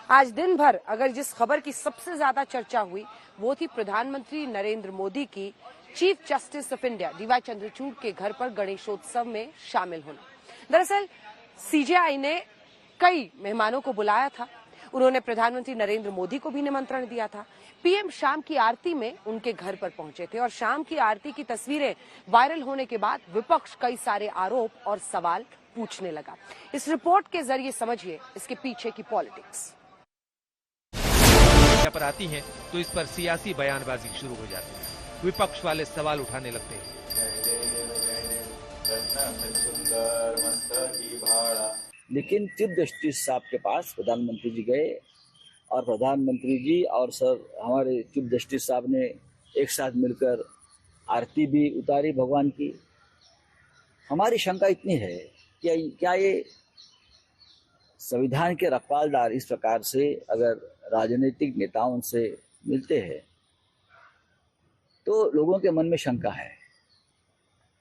आज दिन भर अगर जिस खबर की सबसे ज्यादा चर्चा हुई वो थी प्रधानमंत्री नरेंद्र मोदी की chief justice of India D Y Chandrachud के घर पर गणेशोत्सव में शामिल होना। दरअसल सीजेआई ने कई मेहमानों को बुलाया था। उन्होंने प्रधानमंत्री नरेंद्र मोदी को भी निमंत्रण दिया था। पीएम शाम की आरती में उनके घर पर पहुंचे थे और शाम की आरती की तस्वीरें वायरल होने के बाद विपक्ष कई सारे आरोप और सवाल पूछने लगा। इस रिपोर्ट के जरिए समझिए इसके पीछे की पॉलिटिक्स। पर आती हैं तो इस पर सियासी बयानबाजी शुरू हो जाती है। विपक्ष वाले सवाल उठाने लगते हैं। लेकिन चीफ जस्टिस साहब के पास प्रधानमंत्री जी गए और प्रधानमंत्री जी और सर हमारे चीफ जस्टिस साहब ने एक साथ मिलकर आरती भी उतारी भगवान की। हमारी शंका इतनी है कि क्या ये संविधान के रखवालदार इस प्रकार से अगर राजनीतिक नेताओं से मिलते हैं तो लोगों के मन में शंका है।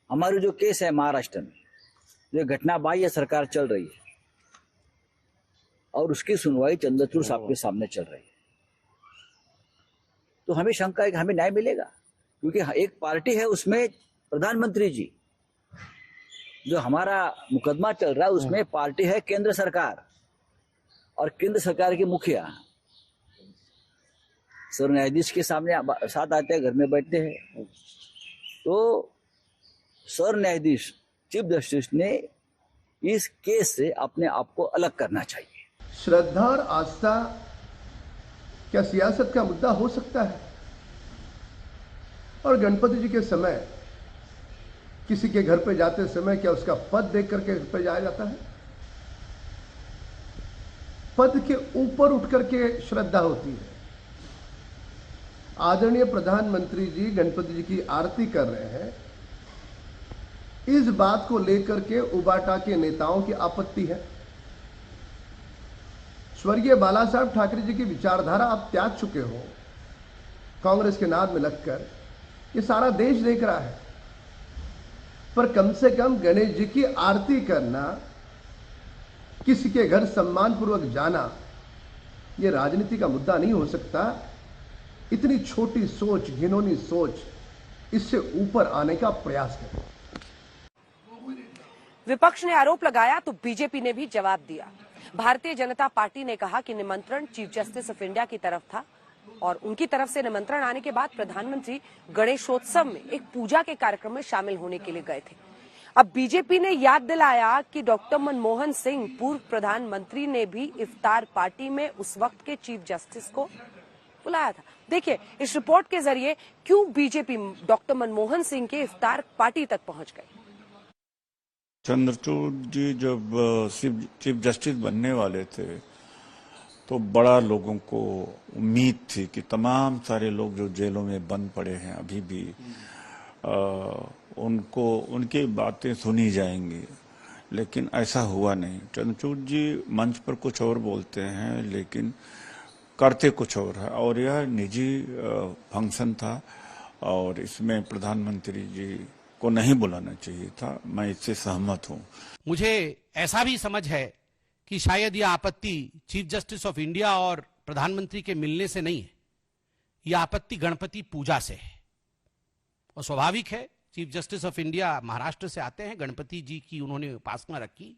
हमारी जो केस है महाराष्ट्र में जो घटना बाह्य सरकार चल रही है और उसकी सुनवाई चंद्रचूड़ साहब के सामने चल रही है, तो हमें शंका है कि हमें न्याय मिलेगा, क्योंकि एक पार्टी है उसमें प्रधानमंत्री जी, जो हमारा मुकदमा चल रहा है उसमें पार्टी है केंद्र सरकार और केंद्र सरकार के मुखिया सर न्यायाधीश के सामने साथ आते हैं, घर में बैठते हैं। तो सर न्यायाधीश चीफ जस्टिस ने इस केस से अपने आप को अलग करना चाहिए। श्रद्धा और आस्था क्या सियासत का मुद्दा हो सकता है? और गणपति जी के समय किसी के घर पे जाते समय क्या उसका पद देख करके घर पे जाया जाता है? पद के ऊपर उठ करके श्रद्धा होती है। आदरणीय प्रधानमंत्री जी गणपति जी की आरती कर रहे हैं, इस बात को लेकर के उबाटा के नेताओं की आपत्ति है। स्वर्गीय बाला साहब ठाकरे जी की विचारधारा आप त्याग चुके हो, कांग्रेस के नाद में लगकर, ये सारा देश देख रहा है। पर कम से कम गणेश जी की आरती करना, किसी के घर सम्मानपूर्वक जाना, ये राजनीति का मुद्दा नहीं हो सकता। इतनी छोटी सोच, घिनौनी सोच, इससे ऊपर आने का प्रयास करें। विपक्ष ने आरोप लगाया तो बीजेपी ने भी जवाब दिया। भारतीय जनता पार्टी ने कहा कि निमंत्रण चीफ जस्टिस ऑफ इंडिया की तरफ था और उनकी तरफ से निमंत्रण आने के बाद प्रधानमंत्री गणेशोत्सव में एक पूजा के कार्यक्रम में शामिल होने के लिए गए थे। अब बीजेपी ने याद दिलाया कि डॉक्टर मनमोहन सिंह पूर्व प्रधानमंत्री ने भी इफ्तार पार्टी में उस वक्त के चीफ जस्टिस को बुलाया था। देखिए इस रिपोर्ट के जरिए क्यों बीजेपी डॉक्टर मनमोहन सिंह के इफ्तार पार्टी तक पहुंच गई। चंद्रचूड़ जी जब चीफ जस्टिस बनने वाले थे तो बड़ा लोगों को उम्मीद थी कि तमाम सारे लोग जो जेलों में बंद पड़े हैं अभी भी उनको उनकी बातें सुनी जाएंगी, लेकिन ऐसा हुआ नहीं। चंद्रचूड़ जी मंच पर कुछ और बोलते हैं लेकिन करते कुछ और है, और यह निजी फंक्शन था और इसमें प्रधानमंत्री जी को नहीं बुलाना चाहिए था। मैं इससे सहमत हूं। मुझे ऐसा भी समझ है कि शायद यह आपत्ति चीफ जस्टिस ऑफ इंडिया और प्रधानमंत्री के मिलने से नहीं है, यह आपत्ति गणपति पूजा से है। और स्वाभाविक है, chief justice of India Maharashtra से आते हैं, गणपति जी की उन्होंने उपासना रखी,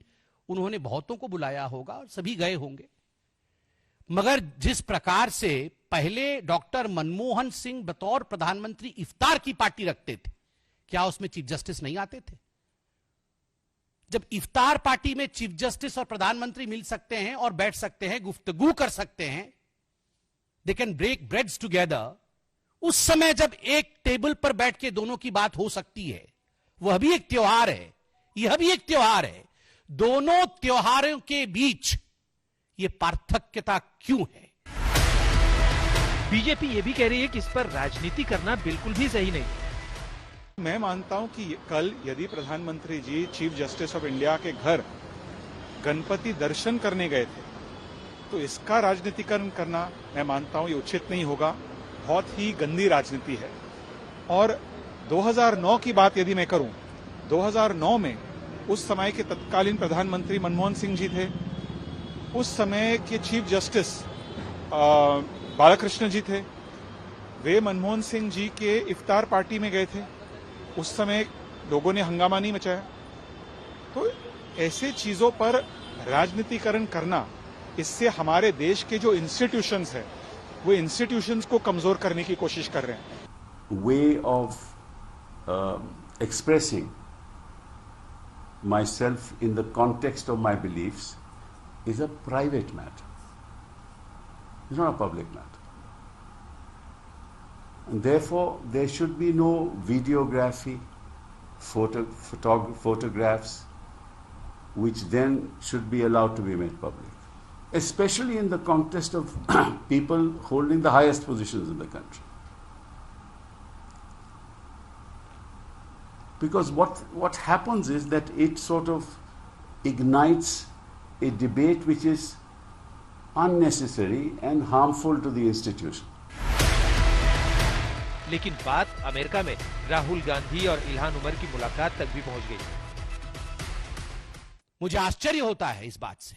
उन्होंने बहुतों को बुलाया होगा और सभी गए होंगे। मगर जिस प्रकार से पहले डॉक्टर मनमोहन सिंह बतौर प्रधानमंत्री इफ्तार की पार्टी रखते थे, क्या उसमें चीफ जस्टिस नहीं आते थे? जब इफ्तार पार्टी में चीफ जस्टिस और प्रधानमंत्री मिल सकते हैं और बैठ सकते हैं, गुफ्तगू कर सकते हैं, they can break breads together, उस समय जब एक टेबल पर बैठ के दोनों की बात हो सकती है, वह भी एक त्योहार है, यह भी एक त्योहार है। दोनों त्योहारों के बीच ये पार्थक्यता क्यों है? बीजेपी ये भी कह रही है कि इस पर राजनीति करना बिल्कुल भी सही नहीं। मैं मानता हूं कि कल यदि प्रधानमंत्री जी चीफ जस्टिस ऑफ इंडिया के घर गणपति दर्शन करने गए थे तो इसका राजनीतिकरण करना मैं मानता हूं ये उचित नहीं होगा, बहुत ही गंदी राजनीति है। और 2009 की बात यदि मैं करूं, 2009 में उस समय के तत्कालीन प्रधानमंत्री मनमोहन सिंह जी थे, उस समय के चीफ जस्टिस बालाकृष्ण जी थे, वे मनमोहन सिंह जी के इफ्तार पार्टी में गए थे। उस समय लोगों ने हंगामा नहीं मचाया। तो ऐसे चीजों पर राजनीतिकरण करना, इससे हमारे देश के जो इंस्टीट्यूशंस है वो इंस्टीट्यूशंस को कमजोर करने की कोशिश कर रहे हैं। Way of expressing myself in the context of my beliefs is a private matter. It's not a public matter. And therefore, there should be no videography, photographs, which then should be allowed to be made public, especially in the context of people holding the highest positions in the country. Because what happens is that it sort of ignites a debate which is unnecessary and harmful to the institution. लेकिन बात America में राहुल गांधी और Ilhan Omar की मुलाकात तक भी पहुंच गई। मुझे आश्चर्य होता है इस बात से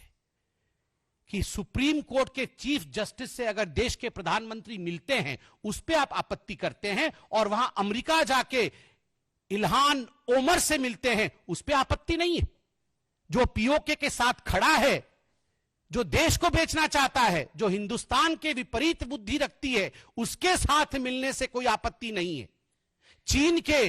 कि सुप्रीम कोर्ट के चीफ जस्टिस से अगर देश के प्रधानमंत्री मिलते हैं उस पर आप आपत्ति करते हैं, और वहां अमेरिका जाके इल्हान उमर से मिलते हैं उस पर आपत्ति नहीं है। जो पीओके के साथ खड़ा है, जो देश को बेचना चाहता है, जो हिंदुस्तान के विपरीत बुद्धि रखती है, उसके साथ मिलने से कोई आपत्ति नहीं है। चीन के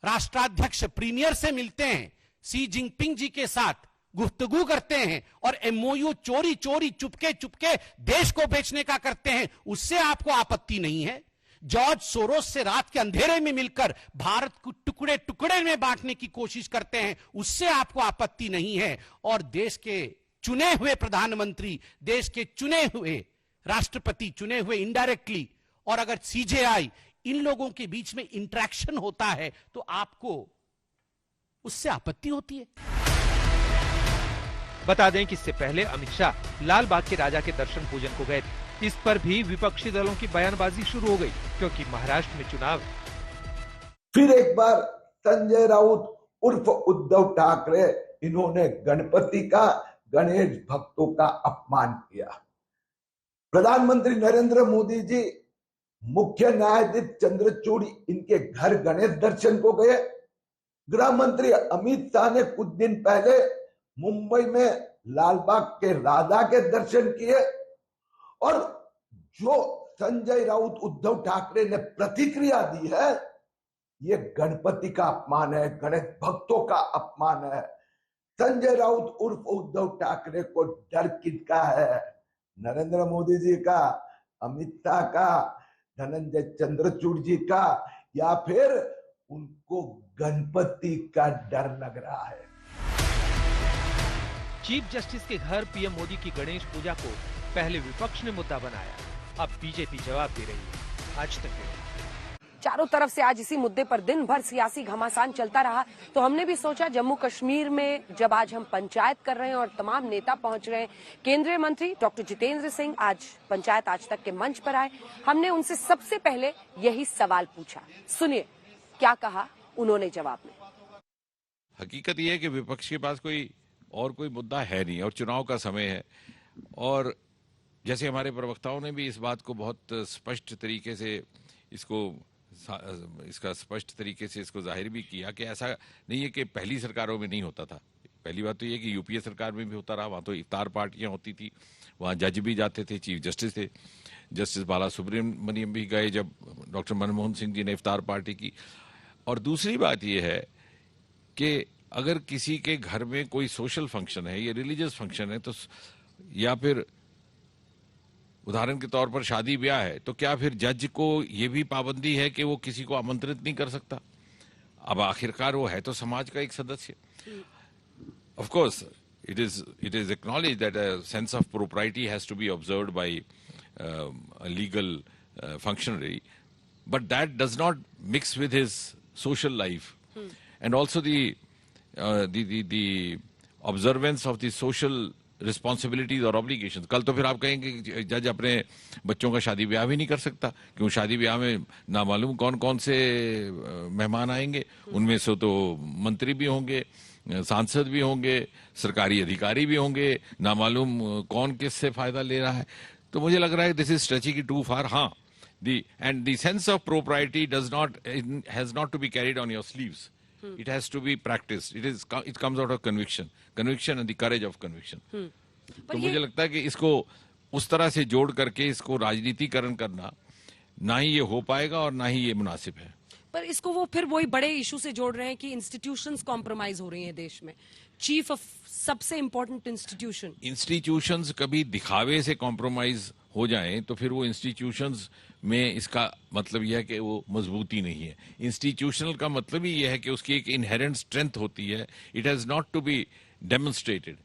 राष्ट्राध्यक्ष प्रीमियर से मिलते हैं, शी जिनपिंग जी के साथ गुफ्तगू करते हैं और एमओयू चोरी चोरी चुपके चुपके देश को बेचने का करते हैं, उससे आपको आपत्ति नहीं है। जॉर्ज सोरोस से रात के अंधेरे में मिलकर भारत को टुकड़े टुकड़े में बांटने की कोशिश करते हैं, उससे आपको आपत्ति नहीं है। और देश के चुने हुए प्रधानमंत्री, देश के चुने हुए राष्ट्रपति, चुने हुए इनडायरेक्टली, और अगर सीजेआई, इन लोगों के बीच में इंटरेक्शन होता है तो आपको उससे आपत्ति होती है। बता दें कि इससे पहले अमित शाह लाल बाग के राजा के दर्शन पूजन को गए थे। इस पर भी विपक्षी दलों की बयानबाजी शुरू हो गई, क्योंकि महाराष्ट्र में चुनाव है। फिर एक बार संजय राउत उर्फ उद्धव ठाकरे, इन्होंने गणपति का, गणेश भक्तों का अपमान किया। प्रधानमंत्री नरेंद्र मोदी जी मुख्य न्यायाधीश चंद्रचूड़ इनके घर गणेश दर्शन को गए। गृह मंत्री अमित शाह ने कुछ दिन पहले मुंबई में लालबाग के राजा के दर्शन किए। और जो संजय राउत, उद्धव ठाकरे ने प्रतिक्रिया दी है, ये गणपति का अपमान है, गणेश भक्तों का अपमान है। संजय राउत उर्फ उद्धव ठाकरे को डर किसका है? नरेंद्र मोदी जी का, अमित शाह का, धनंजय चंद्रचूड़ जी का, या फिर उनको गणपति का डर लग रहा है? चीफ जस्टिस के घर पीएम मोदी की गणेश पूजा को पहले विपक्ष ने मुद्दा बनाया, अब बीजेपी जवाब दे रही है। आज तक चारों तरफ से आज इसी मुद्दे पर दिन भर सियासी घमासान चलता रहा, तो हमने भी सोचा जम्मू कश्मीर में जब आज हम पंचायत कर रहे हैं और तमाम नेता पहुंच रहे हैं, केंद्रीय मंत्री डॉक्टर जितेंद्र सिंह आज पंचायत आज तक के मंच पर आए, हमने उनसे सबसे पहले यही सवाल पूछा। सुनिए क्या कहा उन्होंने जवाब में। हकीकत यह है कि विपक्ष के पास कोई मुद्दा है नहीं, और चुनाव का समय है, और जैसे हमारे प्रवक्ताओं ने भी इस बात को बहुत स्पष्ट तरीके से इसका स्पष्ट तरीके से इसको जाहिर भी किया कि ऐसा नहीं है कि पहली सरकारों में नहीं होता था। पहली बात तो ये कि यूपीए सरकार में भी होता रहा, वहाँ तो इफ्तार पार्टियां होती थी, वहाँ जज भी जाते थे, चीफ जस्टिस थे, जस्टिस बाला सुब्रमण्यम भी गए जब डॉक्टर मनमोहन सिंह जी ने इफ्तार पार्टी की। और दूसरी बात यह है कि अगर किसी के घर में कोई सोशल फंक्शन है या रिलीजियस फंक्शन है, तो या फिर उदाहरण के तौर पर शादी ब्याह है, तो क्या फिर जज को यह भी पाबंदी है कि वो किसी को आमंत्रित नहीं कर सकता? अब आखिरकार वो है तो समाज का एक सदस्य। Of course it is acknowledged that a sense of propriety has to be observed by a legal functionary, but that does not mix with his social life, and also the observance of the social responsibilities or obligations. कल तो फिर आप कहेंगे कि जज अपने बच्चों का शादी ब्याह भी नहीं कर सकता, क्यों? शादी ब्याह में नामालूम कौन कौन से मेहमान आएंगे, उनमें से तो मंत्री भी होंगे, सांसद भी होंगे, सरकारी अधिकारी भी होंगे, नामालूम कौन किससे फायदा ले रहा है। तो मुझे लग रहा है this is stretching it too far. हाँ, the sense of propriety has not to be carried on your sleeves. It has to be practiced. It comes out of conviction and the courage of conviction. तो मुझे लगता है कि इसको उस तरह से जोड़ करके इसको राजनीतिकरण करना ना ही ये हो पाएगा और ना ही ये मुनासिब है. पर इसको वो फिर वही बड़े इशू से जोड़ रहे हैं कि इंस्टीट्यूशंस कॉम्प्रोमाइज हो रही हैं देश में. चीफ ऑफ सबसे इंपॉर्टेंट इंस्टीट्यूशंस कभी दिखावे से कॉम्प्रोमाइज हो जाएं तो फिर वो इंस्टीट्यूशंस में इसका मतलब यह है कि वो मजबूती नहीं है. इंस्टीट्यूशनल का मतलब ही यह है कि उसकी एक इनहेरेंट स्ट्रेंथ होती है. It has not to be demonstrated.